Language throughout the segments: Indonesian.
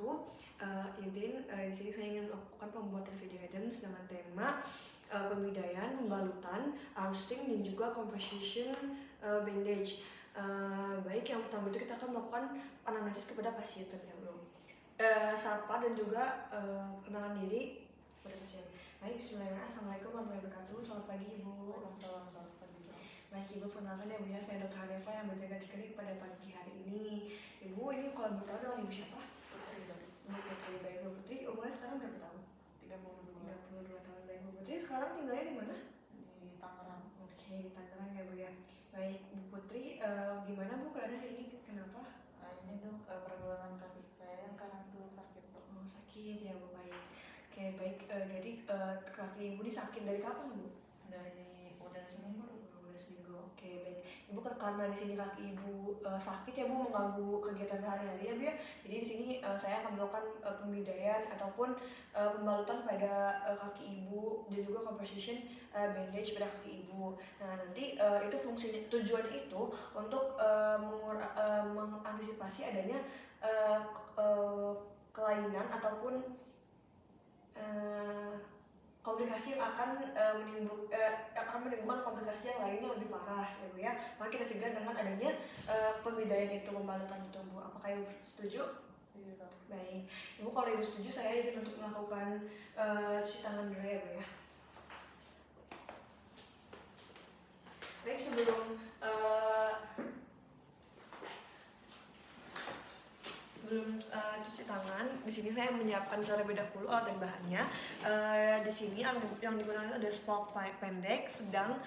wabarakatuh. Di sini saya ingin melakukan pembuatan video guidance dengan tema pembidaian, pembalutan, armstring, dan juga composition bandage. Baik, yang pertama itu kita akan melakukan anamnesis kepada pasien terlebih dahulu. Sapa dan juga kenalan diri kepada pasien. Baik, bismillahirrahmanirrahim. Assalamualaikum warahmatullahi wabarakatuh. Selamat pagi Ibu. Waalaikumsalam warahmatullahi wabarakatuh. Baik Ibu, perkenalkan ya Bu ya, saya Dr. Haneva yang berjaga di klinik pada pagi hari ini. Ibu, ini kalau bertahu dengan Ibu siapa? Ibu Putri. Baik Ibu Putri, umurnya sekarang berapa tahun? 32 tahun. Baik Ibu Putri, sekarang tinggalnya di mana? Di Tangerang. Oke, di Tangerang ya Bu ya. Baik Bu Putri, gimana Bu keadaan hari ini? Kenapa? Ini tuh pergelangan kaki saya karena tuh sakit tuh. Oh, sakit ya Bu, baik. Oke, baik. Jadi kaki Ibu ini sakit dari kapan Bu? Dari udah seminggu. Udah seminggu. Oke, baik. Ibu karena di sini kaki Ibu sakit ya Bu, mengganggu kegiatan sehari-hari ya Bu ya. Jadi di sini saya akan melakukan pembidaian ataupun pembalutan pada kaki Ibu dan juga composition bandage pada kaki Ibu. Nah, nanti itu fungsinya, tujuan itu untuk mengantisipasi adanya kelainan ataupun komplikasi yang akan menimbulkan komplikasi yang lainnya lebih parah ya Bu ya. Maka kita cegah dengan adanya pembidaian itu, pembalutan itu Bu. Apakah Ibu setuju? Setuju dong. Baik, Ibu kalau Ibu setuju saya izin untuk melakukan cuci tangan dulu ya Bu ya. Baik, sebelum cuci tangan, di sini saya menyiapkan terlebih dahulu alat dan bahannya. Di sini yang digunakan ada spot pendek, sedang,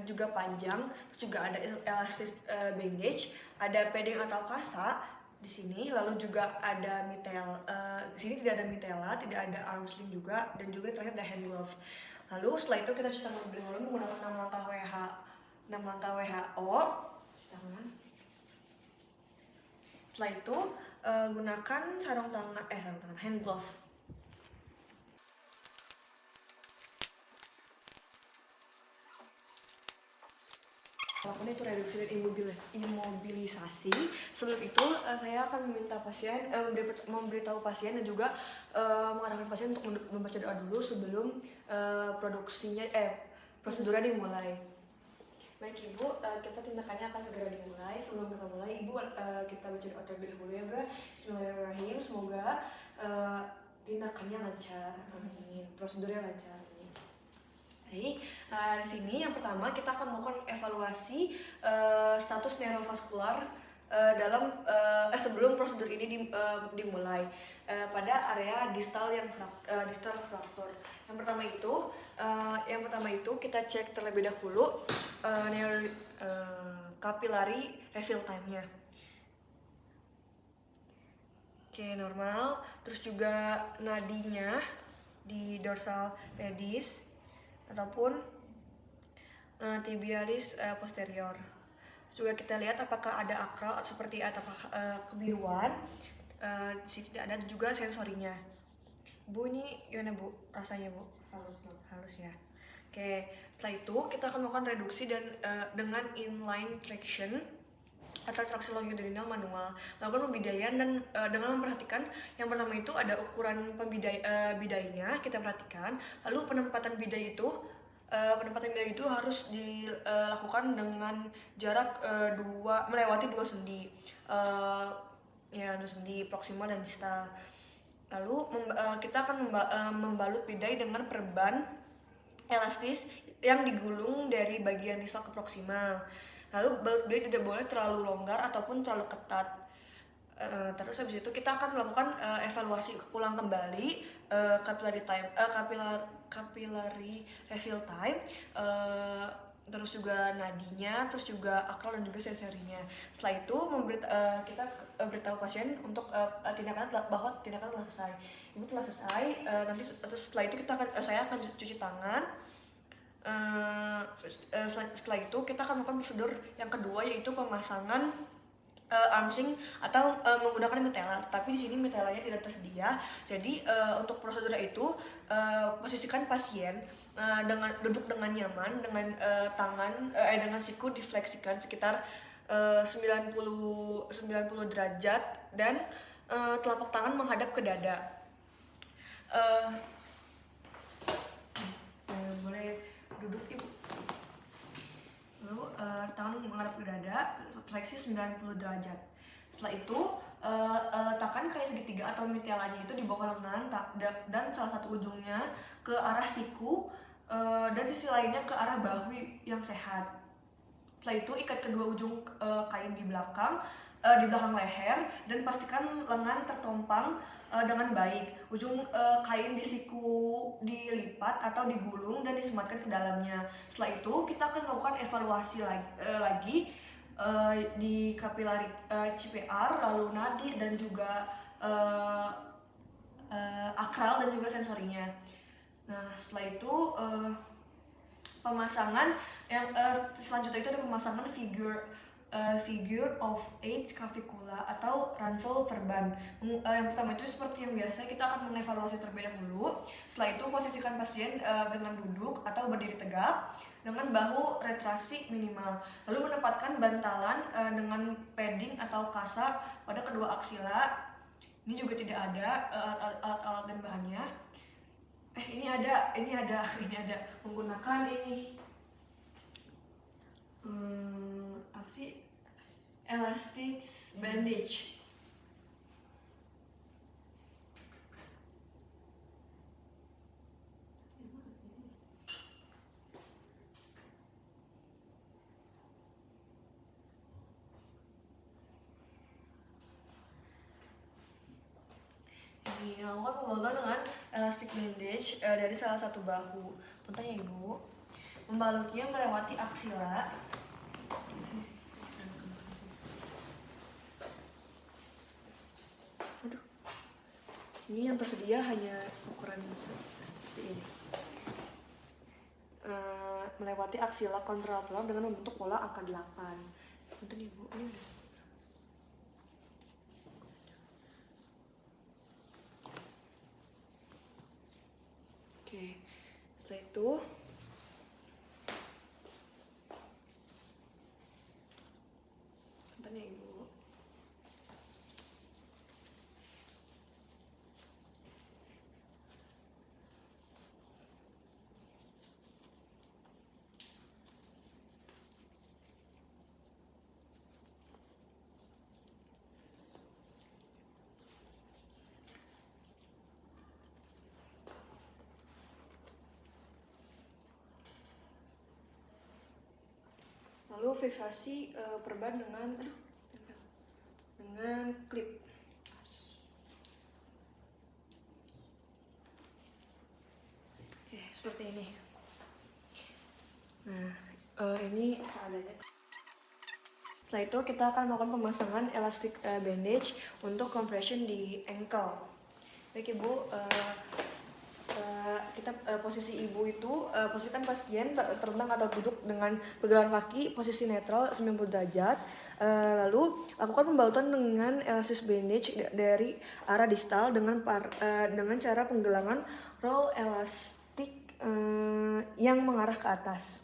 juga panjang, terus juga ada elastis bandage, ada padding atau kasa di sini, lalu juga ada di sini tidak ada mitela, tidak ada arm sling juga, dan juga terakhir ada hand glove. Lalu setelah itu kita cuci tangan terlebih dahulu menggunakan 6 langkah WHO. Cuci tangan. Setelah itu gunakan sarung tangan, hand glove. Lakukan itu reduksi dan imobilisasi. Sebelum itu saya akan meminta pasien, memberitahu pasien dan juga mengarahkan pasien untuk membaca doa dulu sebelum prosedurnya dimulai. Baik Ibu, kita tindakannya akan segera dimulai. Sebelum kita mulai, Ibu kita baca doa terlebih dahulu ya Bu. Bismillahirrahmanirrahim. Semoga tindakannya lancar. Amin. Prosedurnya lancar. Baik, di sini yang pertama kita akan melakukan evaluasi status neurovaskular sebelum prosedur ini dimulai pada area distal fraktur. Yang pertama itu kita cek terlebih dahulu capillary refill time-nya. Oke, normal. Terus juga nadinya di dorsal pedis ataupun tibialis posterior. Juga kita lihat apakah ada akral seperti atau kebiruan. Di sini tidak ada, juga sensorinya. Bu, ini gimana Bu rasanya Bu? Halus ya. Oke, setelah itu kita akan melakukan reduksi dan dengan inline traction atau traksi longitudinal manual. Lakukan pembidaian dan dengan memperhatikan yang pertama itu ada ukuran bidainya, kita perhatikan. Lalu penempatan bidai itu harus dilakukan dengan jarak melewati 2 sendi. 2 sendi proksimal dan distal. Lalu kita akan membalut bidai dengan perban elastis yang digulung dari bagian distal ke proksimal. Lalu balut bidai tidak boleh terlalu longgar ataupun terlalu ketat. Terus habis itu kita akan melakukan evaluasi ulang kembali capillary refill time, terus juga nadinya, terus juga akral dan juga sensorinya. Setelah itu kita beritahu pasien untuk bahwa tindakan telah selesai. Ibu telah selesai. Nanti setelah itu saya akan cuci tangan. Setelah itu kita akan melakukan prosedur yang kedua, yaitu pemasangan armstring atau menggunakan mitela. Tapi di sini mitelanya tidak tersedia. Jadi untuk prosedur itu posisikan pasien duduk dengan nyaman, dengan dengan siku difleksikan sekitar 90 derajat dan telapak tangan menghadap ke dada. Eh, Boleh duduk ibu. Lalu tangan menghadap ke dada, fleksi 90 derajat. Setelah itu letakkan kain segitiga atau mitialanya itu di bawah lengan dan salah satu ujungnya ke arah siku dan sisi lainnya ke arah bahu yang sehat. Setelah itu ikat kedua ujung kain di belakang leher dan pastikan lengan tertompang dengan baik. Ujung kain di siku dilipat atau digulung dan disematkan ke dalamnya. Setelah itu kita akan melakukan evaluasi lagi di kapilari CPR, lalu nadi dan juga akral dan juga sensorinya. Nah setelah itu pemasangan yang selanjutnya itu ada pemasangan figure of eight clavicula atau ransel verban. Yang pertama itu seperti yang biasa kita akan mengevaluasi terlebih dahulu. Setelah itu posisikan pasien dengan duduk atau berdiri tegak dengan bahu retraksi minimal. Lalu menempatkan bantalan dengan padding atau kasa pada kedua aksila. Ini juga tidak ada alat-alat dan bahannya. Ini ada menggunakan ini apa sih, elastic bandage. Ini lakukan pembalutan dengan elastic bandage dari salah satu bahu. Punten ya ibu. Membalutnya melewati aksila. Aduh. Ini yang tersedia hanya ukuran seperti ini. Melewati aksila kontralateral dengan membentuk pola angka 8. Punten ibu, ini udah. Oke, setelah itu bentar ya ibu. Lalu fiksasi perban dengan klip. Oke, seperti ini. Nah, ini seadanya. Setelah itu kita akan melakukan pemasangan elastic bandage untuk compression di ankle. Baik ibu, kita posisi ibu itu posisikan pasien terlentang atau duduk dengan pergelangan kaki posisi netral 90 derajat. Lalu lakukan pembalutan dengan elastic bandage dari arah distal dengan cara penggelangan roll elastik yang mengarah ke atas.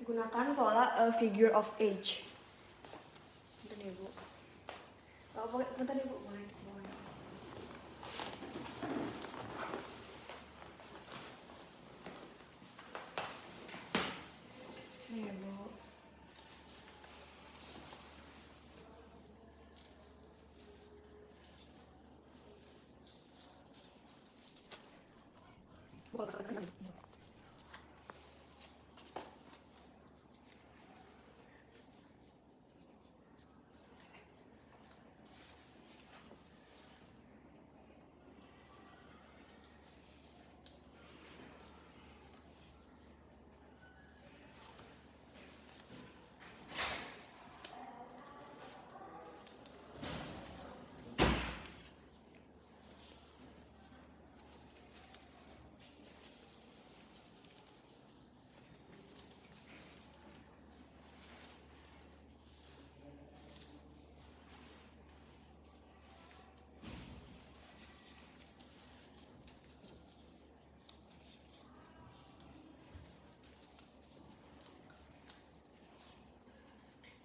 Gunakan pola figure of age. Bentar ya bu. Bentar ya bu, boleh. Ini ya bu.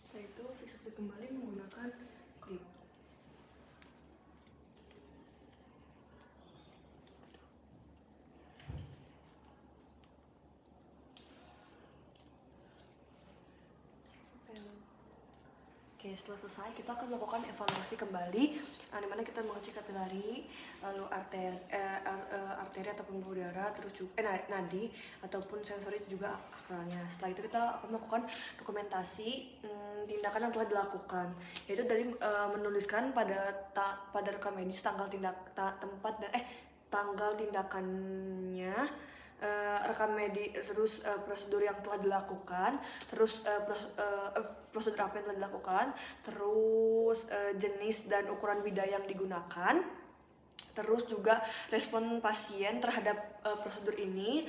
Setelah itu fiksasi kembali menggunakan klip. Oke, setelah selesai kita akan melakukan evaluasi kembali, di mana kita mengecek kapilari, lalu arteri ataupun pembuluh darah, terus juga nadi ataupun sensori juga akralnya. Setelah itu kita akan melakukan dokumentasi tindakan yang telah dilakukan, yaitu dari menuliskan pada rekam medis tanggal tanggal tindakannya, rekam medis, terus prosedur yang telah dilakukan, terus prosedur apa yang telah dilakukan, terus jenis dan ukuran bidah yang digunakan, terus juga respon pasien terhadap prosedur ini,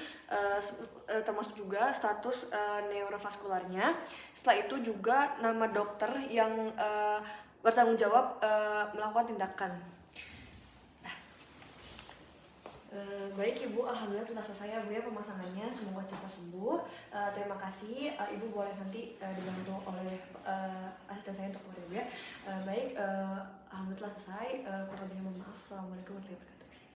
termasuk juga status neurovaskularnya. Setelah itu juga nama dokter yang bertanggung jawab melakukan tindakan. Baik Ibu, alhamdulillah telah selesai ya Bu ya pemasangannya, semoga cepat sembuh. Terima kasih, Ibu boleh nanti dibantu oleh asisten saya untuk keluar ya. Baik, alhamdulillah selesai. Kurang lebihnya mohon maaf. Assalamualaikum warahmatullahi wabarakatuh.